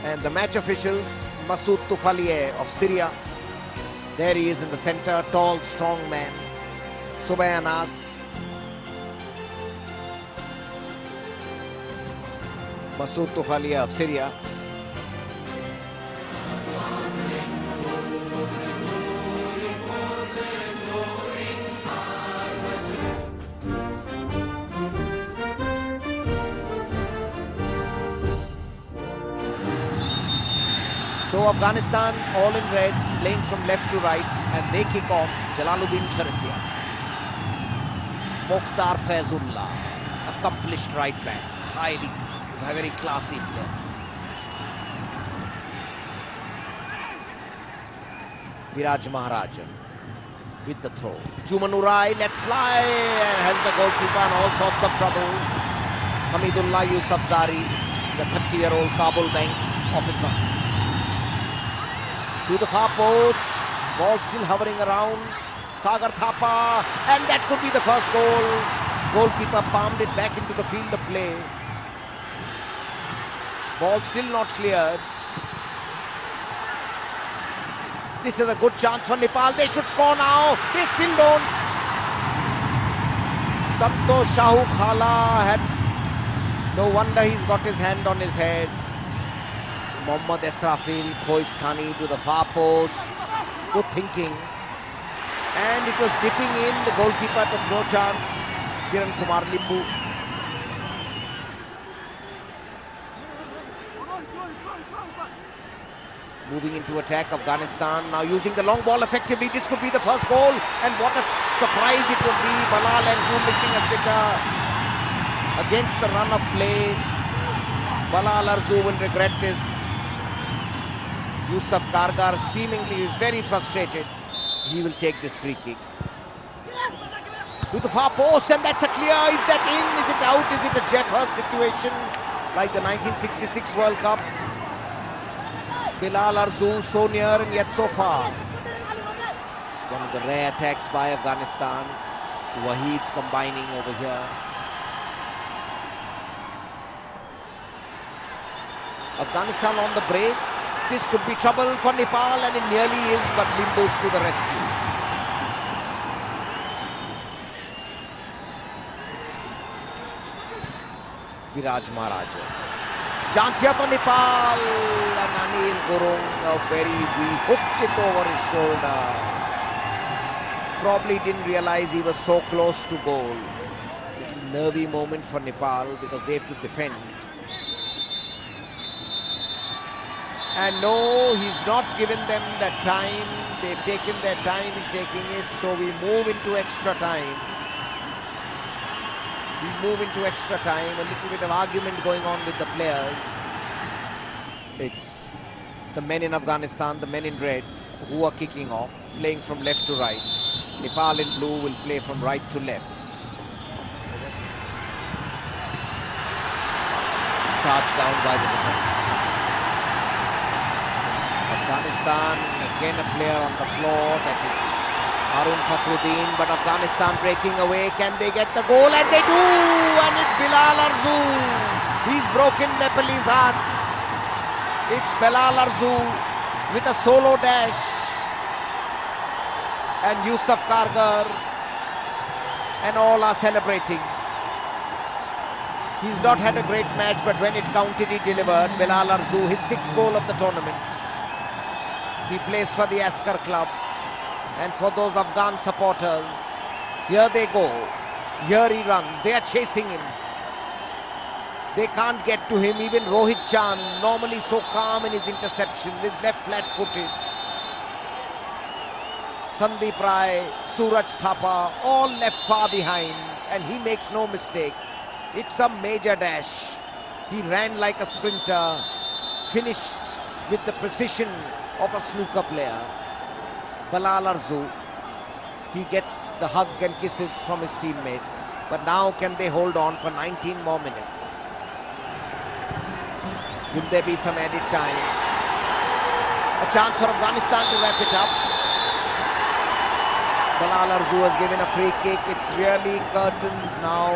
And the match officials, Masoud Tufalieh of Syria. There he is in the center, tall, strong man. Subay Anas. Masoud Tufalieh of Syria. So Afghanistan all in red, playing from left to right, and they kick off. Jalaluddin Sharatia. Mokhtar Faizullah, accomplished right back, very classy player. Viraj Maharajan with the throw. Jumanurai, let's fly, and has the goalkeeper in all sorts of trouble. Hamidullah Yousafzari, the 30-year-old Kabul Bank officer. To the far post, ball still hovering around. Sagar Thapa, and that could be the first goal. Goalkeeper palmed it back into the field of play. Ball still not cleared. This is a good chance for Nepal. They should score now. They still don't. Santosh Shahu Khala had... No wonder he's got his hand on his head. Mohammad Esrafil Khoistani to the far post. Good thinking. And it was dipping in. The goalkeeper took no chance. Kiran Kumar Limbu. Moving into attack, Afghanistan now using the long ball effectively. This could be the first goal. And what a surprise it would be. Bilal Arzu missing a sitter against the run of play. Bilal Arzu will regret this. Yusuf Kargar seemingly very frustrated. He will take this free kick. To the far post, and that's a clear. Is that in? Is it out? Is it a Jeff Hurst situation like the 1966 World Cup? Bilal Arzu so near and yet so far. It's one of the rare attacks by Afghanistan. Waheed combining over here. Afghanistan on the break. This could be trouble for Nepal, and it nearly is, but Limbu's to the rescue. Viraj Maharajan. Chance here for Nepal, and Anil Gurung, we hooked it over his shoulder. Probably didn't realize he was so close to goal. Little nervy moment for Nepal because they have to defend. And no, he's not given them that time. They've taken their time in taking it. So we move into extra time. We move into extra time. A little bit of argument going on with the players. It's the men in Afghanistan, the men in red, who are kicking off, playing from left to right. Nepal in blue will play from right to left. Charged down by the defense. Afghanistan, again a player on the floor, that is Harun Fakhruddin, but Afghanistan breaking away. Can they get the goal? And they do! And it's Bilal Arzu. He's broken Nepalese hearts. It's Bilal Arzu with a solo dash. And Yusuf Kargar. And all are celebrating. He's not had a great match, but when it counted, he delivered. Bilal Arzu, his 6th goal of the tournament. He plays for the Askar club. And for those Afghan supporters, here they go. Here he runs. They are chasing him. They can't get to him. Even Rohit Chand, normally so calm in his interception, is left flat-footed. Sandeep Rai, Suraj Thapa, all left far behind. And he makes no mistake. It's a major dash. He ran like a sprinter, finished with the precision of a snooker player. Bilal Arzu, he gets the hug and kisses from his teammates. But now can they hold on for 19 more minutes? Will there be some added time? A chance for Afghanistan to wrap it up. Bilal Arzu has given a free kick. It's really curtains now.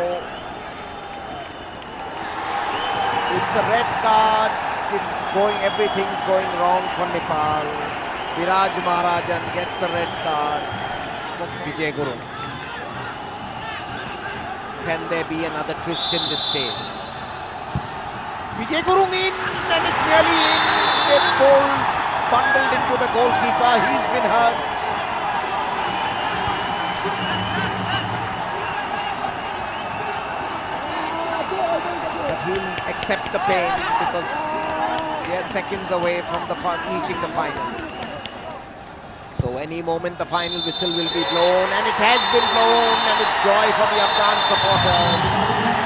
It's a red card. everything's going wrong for Nepal. Viraj Maharajan gets a red card for Vijay Guru. Can there be another twist in this tale? Vijay Guru in, and it's nearly in. They bundled into the goalkeeper. He's been hurt. But he'll accept the pain because they are seconds away from reaching the final. So any moment the final whistle will be blown, and it has been blown, and it's joy for the Afghan supporters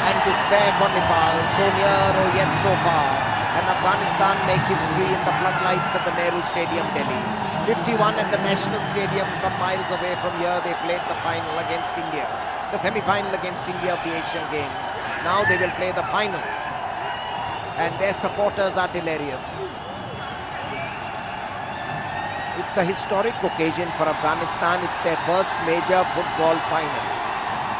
and despair for Nepal. So near or yet so far. And Afghanistan make history in the floodlights at the Nehru Stadium, Delhi. 51 at the National Stadium, some miles away from here. They played the final against India, the semi-final against India of the Asian Games. Now they will play the final, and their supporters are delirious. It's a historic occasion for Afghanistan. It's their first major football final.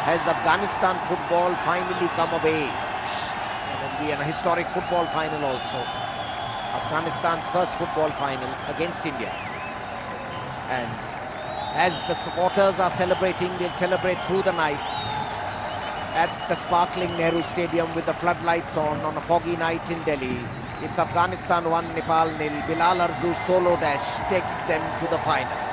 Has Afghanistan football finally come of age? And it'll be a historic football final also. Afghanistan's first football final against India. And as the supporters are celebrating, they'll celebrate through the night at the sparkling Nehru Stadium with the floodlights on a foggy night in Delhi. It's Afghanistan 1, Nepal 0. Bilal Arzu solo dash take them to the final.